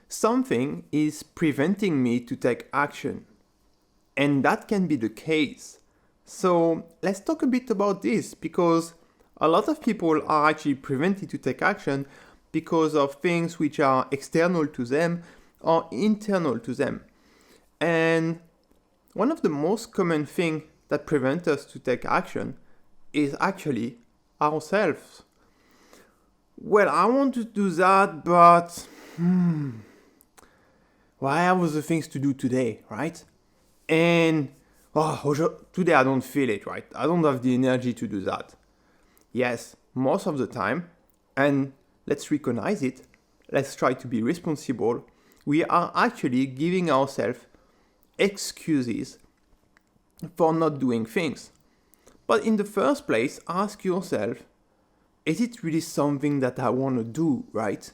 something is preventing me to take action. And that can be the case. So let's talk a bit about this, because a lot of people are actually prevented to take action because of things which are external to them or internal to them. And one of the most common things that prevent us to take action is actually ourselves. Well, I want to do that, but well, I have other things to do today, right? And today I don't feel it, right? I don't have the energy to do that. Yes, most of the time, and let's recognize it, let's try to be responsible, we are actually giving ourselves excuses for not doing things. But in the first place, ask yourself, is it really something that I want to do, right?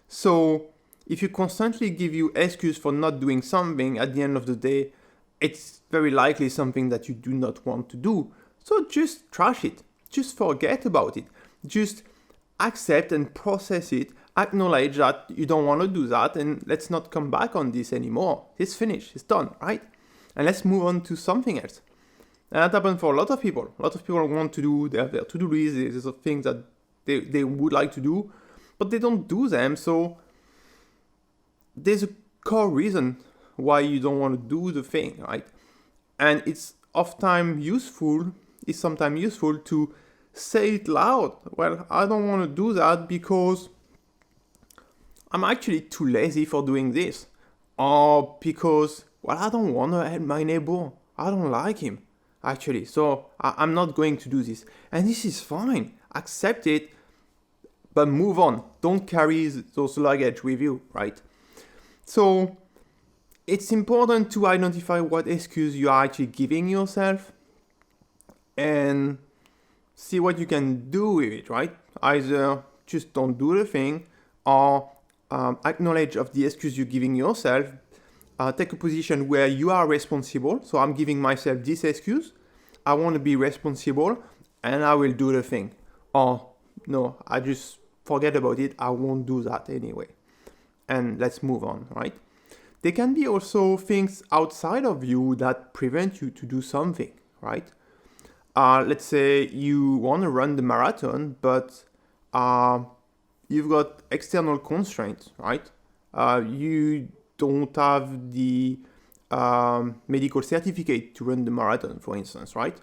So if you constantly give you excuse for not doing something, at the end of the day, it's very likely something that you do not want to do. So just trash it. Just forget about it. Just accept and process it. Acknowledge that you don't want to do that, and let's not come back on this anymore. It's finished. It's done, right? And let's move on to something else. And that happens for a lot of people. A lot of people want to do, they have their to-do list, there's things that they would like to do, but they don't do them. So there's a core reason why you don't want to do the thing, right? And it's sometimes useful to say it loud. Well, I don't want to do that because I'm actually too lazy for doing this. Or because, well, I don't want to help my neighbor. I don't like him, actually. So I'm not going to do this. And this is fine. Accept it, but move on. Don't carry those luggage with you, right? So it's important to identify what excuse you are actually giving yourself and see what you can do with it, right? Either just don't do the thing, or acknowledge of the excuse you're giving yourself. Take a position where you are responsible. So I'm giving myself this excuse. I want to be responsible and I will do the thing. Or no, I just forget about it. I won't do that anyway. And let's move on, right? There can be also things outside of you that prevent you to do something, right? Let's say you want to run the marathon, but you've got external constraints, right? You don't have the medical certificate to run the marathon, for instance, right?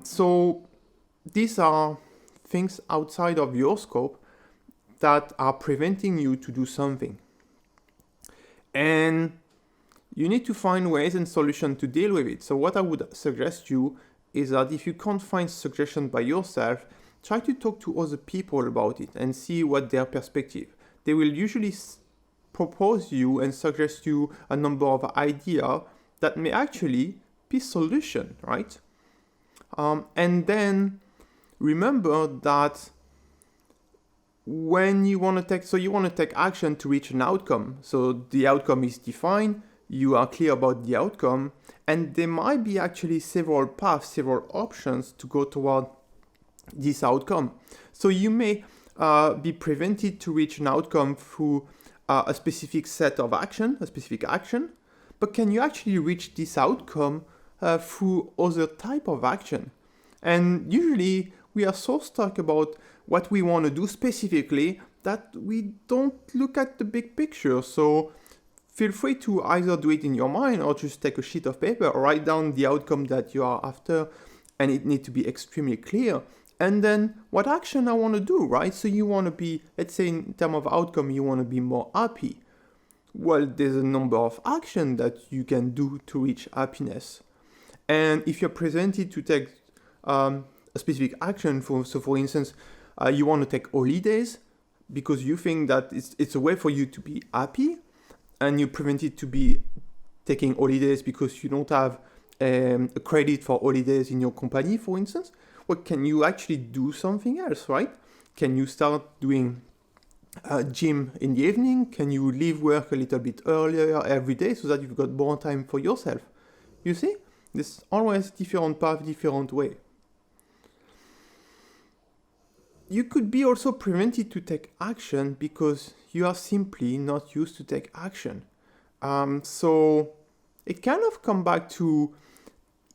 So these are things outside of your scope that are preventing you to do something. And you need to find ways and solutions to deal with it. So what I would suggest you is that if you can't find suggestions by yourself, try to talk to other people about it and see what their perspective. They will usually propose you and suggest you a number of ideas that may actually be solution, right? And then remember that when you want to take action to reach an outcome. So the outcome is defined, you are clear about the outcome, and there might be actually several paths, several options to go toward this outcome. So you may be prevented to reach an outcome through a specific set of action, a specific action, but can you actually reach this outcome through other type of action? And usually we are so stuck about what we want to do specifically that we don't look at the big picture. So feel free to either do it in your mind or just take a sheet of paper or write down the outcome that you are after, and it needs to be extremely clear. And then what action I want to do, right? So you want to be, let's say in terms of outcome, you want to be more happy. Well, there's a number of actions that you can do to reach happiness. And if you're presented to take a specific action, for instance, you want to take holidays because you think that it's a way for you to be happy, and you're prevented to be taking holidays because you don't have a credit for holidays in your company, for instance. Well, can you actually do something else, right? Can you start doing gym in the evening? Can you leave work a little bit earlier every day so that you've got more time for yourself? You see, there's always different path, different way. you could be also prevented to take action because you are simply not used to take action. So it kind of come back to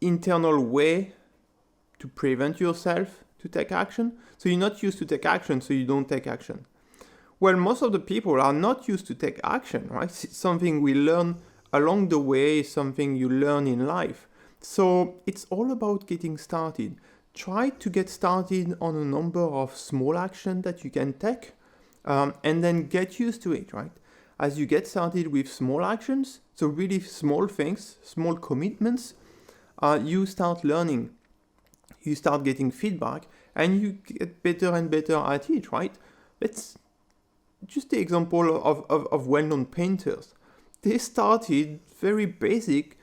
internal way to prevent yourself to take action. So you're not used to take action, so you don't take action. Well, most of the people are not used to take action, right? It's something we learn along the way, something you learn in life. So it's all about getting started. Try to get started on a number of small actions that you can take, and then get used to it, right? As you get started with small actions, so really small things, small commitments, you start learning, you start getting feedback, and you get better and better at it, right? Let's just the example of well-known painters. They started very basic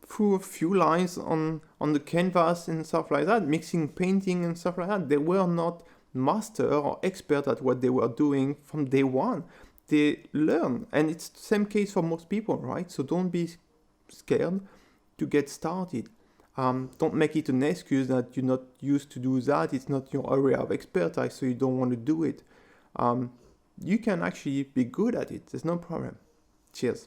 through a few lines on the canvas and stuff like that, mixing painting and stuff like that. They were not master or expert at what they were doing from day one. They learn, and it's the same case for most people, right? So don't be scared to get started. Don't make it an excuse that you're not used to do that. It's not your area of expertise, so you don't want to do it. You can actually be good at it. There's no problem. Cheers.